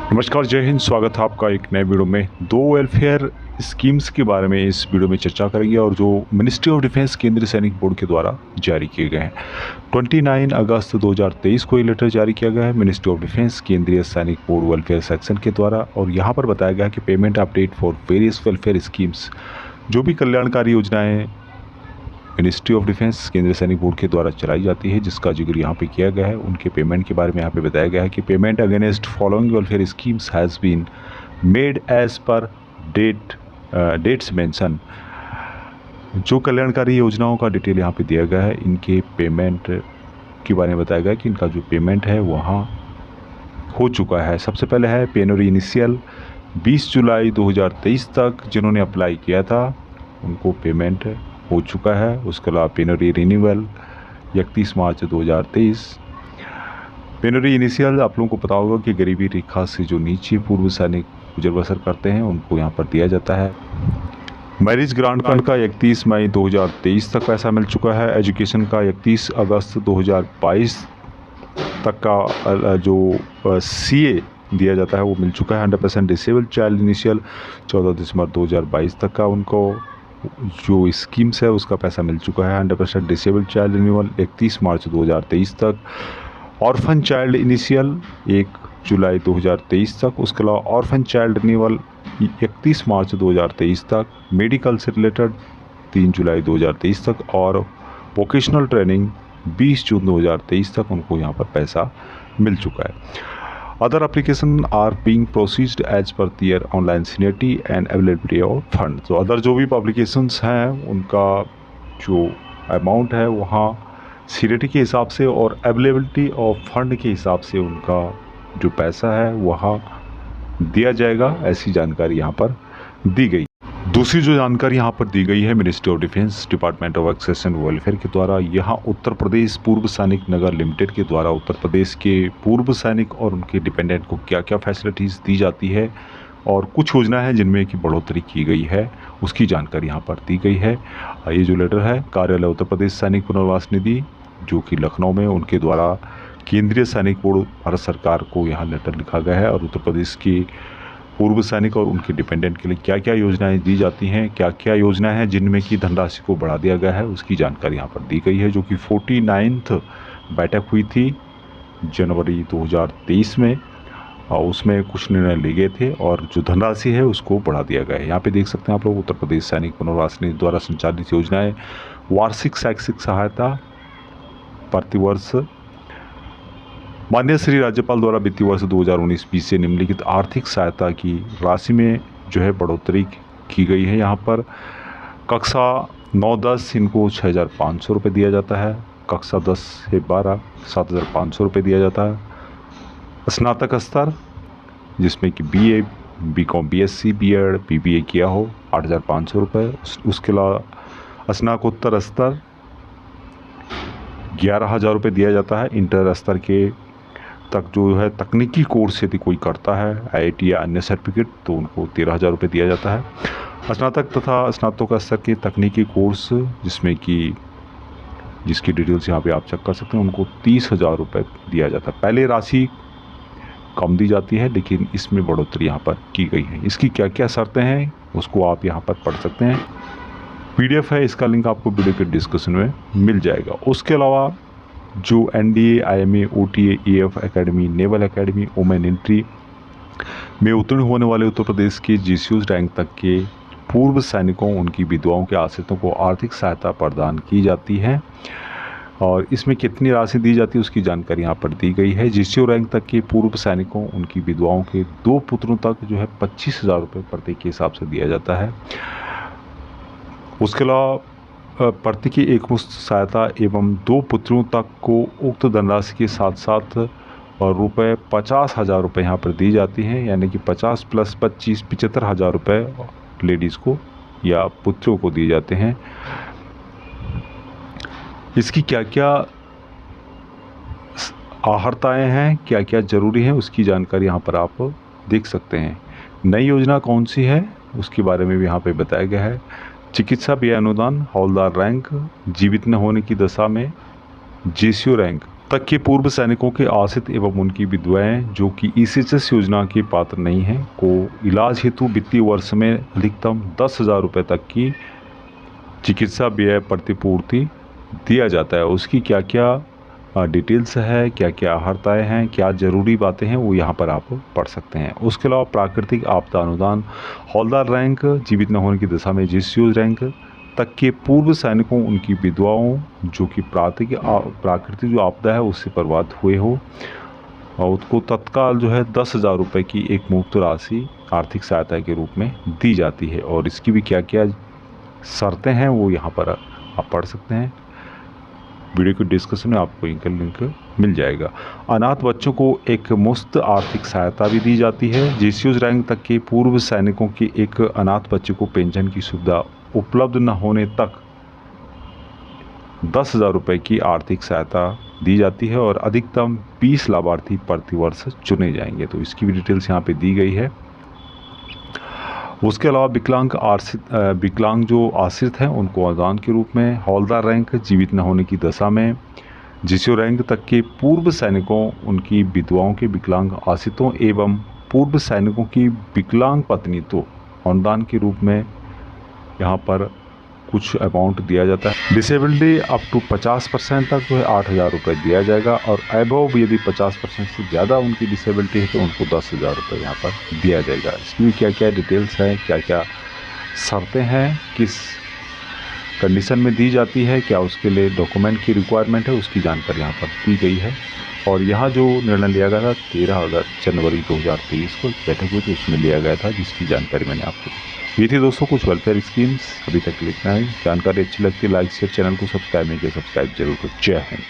नमस्कार, जय हिंद। स्वागत है आपका एक नए वीडियो में। दो वेलफेयर स्कीम्स के बारे में इस वीडियो में चर्चा करेंगे और जो मिनिस्ट्री ऑफ डिफेंस केंद्रीय सैनिक बोर्ड के द्वारा जारी किए गए हैं। 29 अगस्त 2023 को ये लेटर जारी किया गया है मिनिस्ट्री ऑफ डिफेंस केंद्रीय सैनिक बोर्ड वेलफेयर सेक्शन के द्वारा, और यहाँ पर बताया गया है कि payment update for various welfare schemes, जो भी कल्याणकारी योजनाएँ मिनिस्ट्री ऑफ डिफेंस केंद्रीय सैनिक बोर्ड के द्वारा चलाई जाती है, जिसका जिक्र यहाँ पे किया गया है, उनके पेमेंट के बारे में यहाँ पे बताया गया है कि payment against following welfare schemes has been made as per dates mention. जो कल्याणकारी योजनाओं का डिटेल यहाँ पे दिया गया है, इनके पेमेंट के बारे में बताया गया है कि इनका जो पेमेंट है वहाँ हो चुका है। सबसे पहले है पेनोरी इनिशियल 20 जुलाई 2023 तक जिन्होंने अप्लाई किया था उनको पेमेंट हो चुका है। उसके अलावा पेनोरी रिन्यूअल 31 मार्च 2023। पेनोरी इनिशियल आप लोगों को पता होगा कि गरीबी रेखा से जो नीचे पूर्व सैनिक गुजर बसर करते हैं उनको यहाँ पर दिया जाता है। मैरिज ग्रांट फंड का 31 मई 2023 तक पैसा मिल चुका है। एजुकेशन का 31 अगस्त 2022 तक का जो CA दिया जाता है वो मिल चुका है। 100% डिसेबल्ड चाइल्ड इनिशियल 14 दिसंबर 2022 तक का उनको जो स्कीम्स है उसका पैसा मिल चुका है। 100% डिसेबल्ड चाइल्ड रिन्यूअल 31 मार्च 2023 तक। ऑर्फन चाइल्ड इनिशियल 1 जुलाई 2023 तक। उसके अलावा ऑर्फन चाइल्ड रिन्यूअल 31 मार्च 2023 तक। मेडिकल से रिलेटेड 3 जुलाई 2023 तक। और वोकेशनल ट्रेनिंग 20 जून 2023 तक उनको यहाँ पर पैसा मिल चुका है। Other application are being processed as per their online seniority and availability of fund. तो अदर जो भी पब्लिकेशंस हैं उनका जो अमाउंट है वहाँ सीनियरिटी के हिसाब से और अवेलेबिलिटी ऑफ फंड के हिसाब से उनका जो पैसा है वहाँ दिया जाएगा, ऐसी जानकारी यहाँ पर दी गई। दूसरी जो जानकारी यहाँ पर दी गई है ministry of defence department of access and welfare के द्वारा, यहाँ उत्तर प्रदेश पूर्व सैनिक नगर लिमिटेड के द्वारा उत्तर प्रदेश के पूर्व सैनिक और उनके डिपेंडेंट को क्या क्या फैसिलिटीज़ दी जाती है और कुछ योजना है जिनमें की बढ़ोतरी की गई है, उसकी जानकारी यहाँ पर दी गई है। ये जो लेटर है कार्यालय उत्तर प्रदेश सैनिक पुनर्वास निधि जो कि लखनऊ में, उनके द्वारा केंद्रीय सैनिक बोर्ड भारत सरकार को यहाँ लेटर लिखा गया है और उत्तर प्रदेश की पूर्व सैनिक और उनके डिपेंडेंट के लिए क्या क्या योजनाएं दी जाती हैं, क्या क्या योजनाएं हैं जिनमें कि धनराशि को बढ़ा दिया गया है, उसकी जानकारी यहाँ पर दी गई है। जो कि 49th बैठक हुई थी जनवरी 2023 में और उसमें कुछ निर्णय लिए गए थे और जो धनराशि है उसको बढ़ा दिया गया है। यहाँ पे देख सकते हैं आप लोग उत्तर प्रदेश सैनिक पुनर्वास निधि द्वारा संचालित योजनाएँ। वार्षिक शैक्षिक सहायता प्रतिवर्ष माननीय श्री राज्यपाल द्वारा वित्तीय वर्ष 2019-20 से निम्नलिखित आर्थिक सहायता की राशि में जो है बढ़ोतरी की गई है। यहाँ पर कक्षा 9-10 इनको 6,500 रुपये दिया जाता है। कक्षा 10 से 12 7,500 रुपये दिया जाता है। स्नातक स्तर जिसमें कि BA, BCom, BSc, B.Ed, BBA किया हो 8,500 रुपये। उसके अलावा स्नातकोत्तर स्तर 11,000 रुपये दिया जाता है। इंटर स्तर के तक जो है तकनीकी कोर्स यदि कोई करता है IIT या अन्य सर्टिफिकेट तो उनको 13,000 रुपये दिया जाता है। स्नातक तथा स्नातक स्तर के तकनीकी कोर्स जिसमें कि जिसकी डिटेल्स यहाँ पे आप चेक कर सकते हैं उनको 30,000 रुपये दिया जाता है। पहले राशि कम दी जाती है लेकिन इसमें बढ़ोतरी यहाँ पर की गई है। इसकी क्या क्या शर्तें हैं उसको आप यहाँ पर पढ़ सकते हैं। PDF है, इसका लिंक आपको वीडियो के डिस्क्रिप्शन में मिल जाएगा। उसके अलावा जो NDA, IMA, OTA, AF academy, naval academy, women entry में उत्तीर्ण होने वाले उत्तर प्रदेश के GCU रैंक तक के पूर्व सैनिकों उनकी विधवाओं के आश्रितों को आर्थिक सहायता प्रदान की जाती है और इसमें कितनी राशि दी जाती है उसकी जानकारी यहाँ पर दी गई है। GCU रैंक तक के पूर्व सैनिकों उनकी विधवाओं के 2 पुत्रों तक जो है 25,000 रुपये प्रत्येक के हिसाब से दिया जाता है। उसके अलावा प्रति की एकमुश्त सहायता एवं 2 पुत्रों तक को उक्त धनराशि के साथ साथ रुपये 50,000 रुपये यहाँ पर दी जाती हैं, यानी कि 50 + 25 75,000 रुपये लेडीज़ को या पुत्रों को दिए जाते हैं। इसकी क्या क्या आहर्ताएँ हैं, क्या क्या ज़रूरी है उसकी जानकारी यहाँ पर आप देख सकते हैं। नई योजना कौन सी है उसके बारे में भी यहाँ पे बताया गया है। चिकित्सा व्यय अनुदान, हवलदार रैंक, जीवित न होने की दशा में GCU रैंक तक के पूर्व सैनिकों के आश्रित एवं उनकी विधवाएं जो कि ईसीएचएस योजना के पात्र नहीं हैं को इलाज हेतु वित्तीय वर्ष में अधिकतम 10,000 रुपये तक की चिकित्सा व्यय प्रतिपूर्ति दिया जाता है। उसकी क्या क्या डिटेल्स है, क्या क्या अहर्ताएँ हैं, क्या ज़रूरी बातें हैं, वो यहाँ पर आप पढ़ सकते हैं। उसके अलावा प्राकृतिक आपदा अनुदान, हौलदार रैंक, जीवित न होने की दशा में जिसयूज रैंक तक के पूर्व सैनिकों, उनकी विधवाओं जो कि प्राकृतिक जो आपदा है उससे प्रभावित हुए हो, और उसको तत्काल जो है 10,000 रुपये की एक मुफ्त राशि आर्थिक सहायता के रूप में दी जाती है। और इसकी भी क्या क्या शर्तें हैं वो यहाँ पर आप पढ़ सकते हैं। वीडियो के डिस्क्रिप्शन में आपको इनका लिंक मिल जाएगा। अनाथ बच्चों को एक मुफ्त आर्थिक सहायता भी दी जाती है। जीसीयूज रैंक तक के पूर्व सैनिकों के एक अनाथ बच्चे को पेंशन की सुविधा उपलब्ध न होने तक 10,000 रुपये की आर्थिक सहायता दी जाती है और अधिकतम 20 लाभार्थी प्रतिवर्ष चुने जाएंगे। तो इसकी भी डिटेल्स यहाँ पे दी गई है। उसके अलावा विकलांग जो आश्रित हैं उनको अनुदान के रूप में हौलदार रैंक, जीवित न होने की दशा में जीसीयू रैंक तक के पूर्व सैनिकों, उनकी विधवाओं के विकलांग आश्रितों एवं पूर्व सैनिकों की विकलांग पत्नी तो अनुदान के रूप में यहाँ पर कुछ अमाउंट दिया जाता है। डिसेबिलिटी अप टू 50% तक जो है 8,000 रुपये दिया जाएगा और एबव यदि 50% से ज़्यादा उनकी डिसेबिलिटी है तो उनको 10,000 रुपये यहाँ पर दिया जाएगा। इसकी क्या क्या डिटेल्स हैं, क्या क्या शर्तें हैं, किस कंडीशन में दी जाती है, क्या उसके लिए डॉक्यूमेंट की रिक्वायरमेंट है, उसकी जानकारी यहाँ पर दी गई है। और यहाँ जो निर्णय लिया गया था 13 जनवरी 2023 को बैठक हुई थी, उसमें लिया गया था, जिसकी जानकारी मैंने आपको दी। ये थी दोस्तों कुछ वेलफेयर स्कीम्स। अभी तक लिखना है। जानकारी अच्छी लगती है लाइक शेयर, चैनल को सब्सक्राइब नहीं किया सब्सक्राइब जरूर करें। जय हिंद।